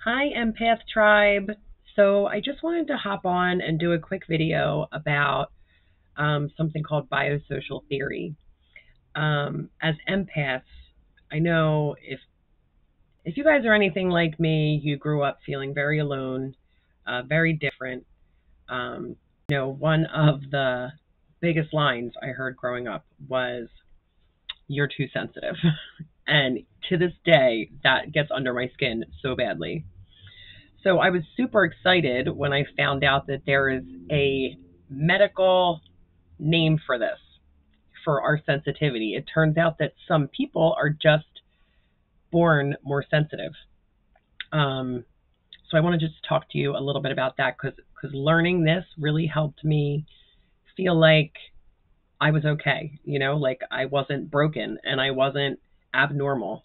Hi, Empath Tribe. So I just wanted to hop on and do a quick video about something called biosocial theory. As empaths, I know if you guys are anything like me, you grew up feeling very alone, very different. One of the biggest lines I heard growing up was, "You're too sensitive," and to this day, that gets under my skin so badly. So I was super excited when I found out that there is a medical name for this, for our sensitivity. It turns out that some people are just born more sensitive. Um, so I want to just talk to you a little bit about that because learning this really helped me feel like I was okay, like I wasn't broken and I wasn't abnormal.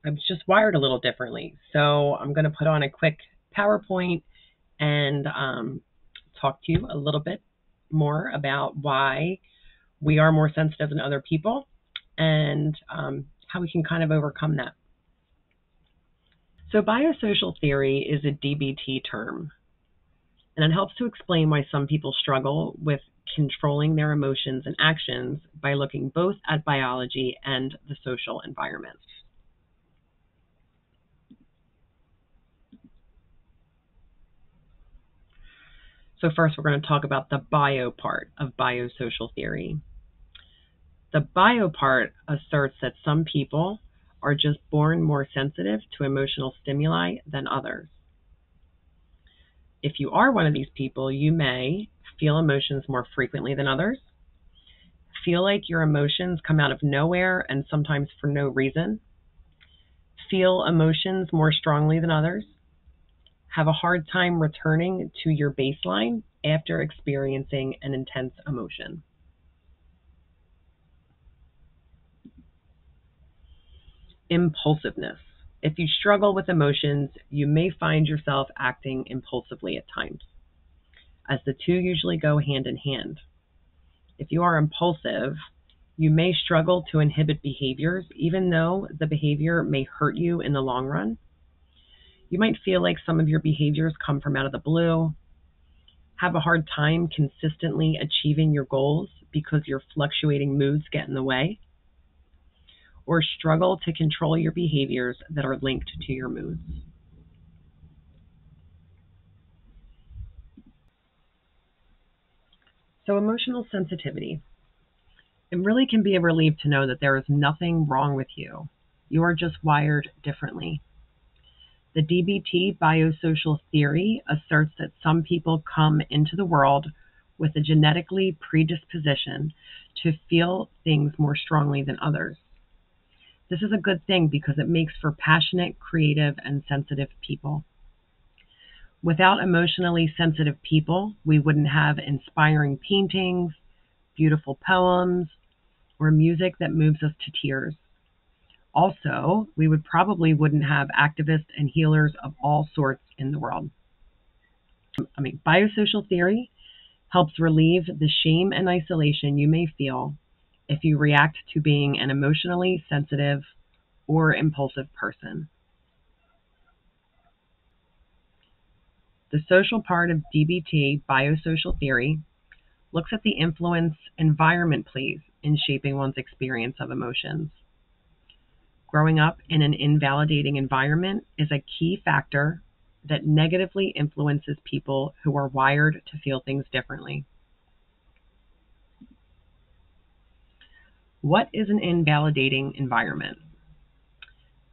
I was just wired a little differently. So I'm going to put on a quick PowerPoint and talk to you a little bit more about why we are more sensitive than other people and how we can kind of overcome that. So, biosocial theory is a DBT term, and it helps to explain why some people struggle with controlling their emotions and actions by looking both at biology and the social environment. So first, we're going to talk about the bio part of biosocial theory. The bio part asserts that some people are just born more sensitive to emotional stimuli than others. If you are one of these people, you may feel emotions more frequently than others, feel like your emotions come out of nowhere and sometimes for no reason, feel emotions more strongly than others, have a hard time returning to your baseline after experiencing an intense emotion. Impulsiveness. If you struggle with emotions, you may find yourself acting impulsively at times, as the two usually go hand in hand. If you are impulsive, you may struggle to inhibit behaviors, even though the behavior may hurt you in the long run. You might feel like some of your behaviors come from out of the blue, have a hard time consistently achieving your goals because your fluctuating moods get in the way, or struggle to control your behaviors that are linked to your moods. So, emotional sensitivity. It really can be a relief to know that there is nothing wrong with you. You are just wired differently. The DBT biosocial theory asserts that some people come into the world with a genetically predisposition to feel things more strongly than others. This is a good thing because it makes for passionate, creative, and sensitive people. Without emotionally sensitive people, we wouldn't have inspiring paintings, beautiful poems, or music that moves us to tears. Also, we wouldn't have activists and healers of all sorts in the world. Biosocial theory helps relieve the shame and isolation you may feel if you react to being an emotionally sensitive or impulsive person. The social part of DBT biosocial theory looks at the influence environment plays in shaping one's experience of emotions. Growing up in an invalidating environment is a key factor that negatively influences people who are wired to feel things differently. What is an invalidating environment?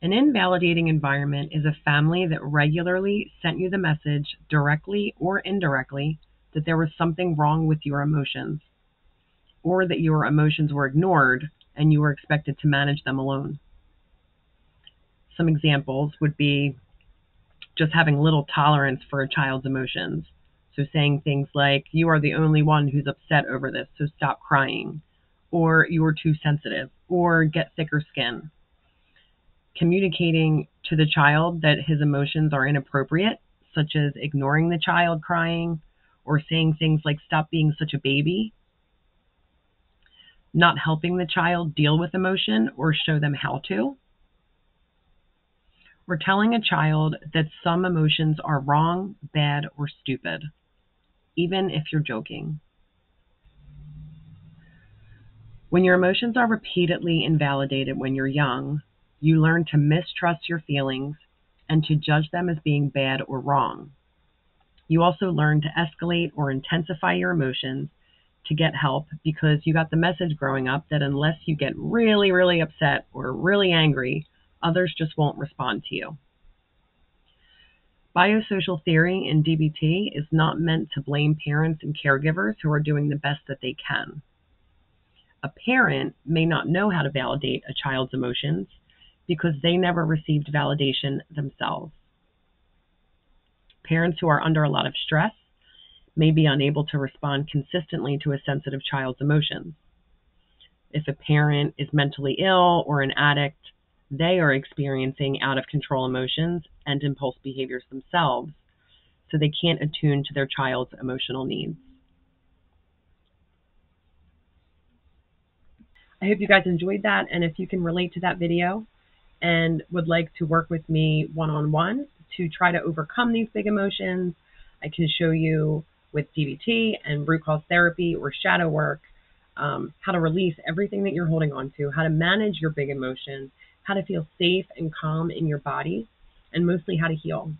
An invalidating environment is a family that regularly sent you the message, directly or indirectly, that there was something wrong with your emotions, or that your emotions were ignored and you were expected to manage them alone. Some examples would be just having little tolerance for a child's emotions. So saying things like, "You are the only one who's upset over this, so stop crying," or "You are too sensitive," or "Get thicker skin." Communicating to the child that his emotions are inappropriate, such as ignoring the child crying, or saying things like, "Stop being such a baby." Not helping the child deal with emotion or show them how to. We're telling a child that some emotions are wrong, bad, or stupid, even if you're joking. When your emotions are repeatedly invalidated when you're young, you learn to mistrust your feelings and to judge them as being bad or wrong. You also learn to escalate or intensify your emotions to get help because you got the message growing up that unless you get really, really upset or really angry, others just won't respond to you. Biosocial theory in DBT is not meant to blame parents and caregivers who are doing the best that they can. A parent may not know how to validate a child's emotions because they never received validation themselves. Parents who are under a lot of stress may be unable to respond consistently to a sensitive child's emotions. If a parent is mentally ill or an addict, they are experiencing out of control emotions and impulse behaviors themselves, so they can't attune to their child's emotional needs. I hope you guys enjoyed that, and if you can relate to that video and would like to work with me one-on-one to try to overcome these big emotions, I can show you with DBT and root cause therapy or shadow work how to release everything that you're holding on to, how to manage your big emotions, how to feel safe and calm in your body, and mostly how to heal.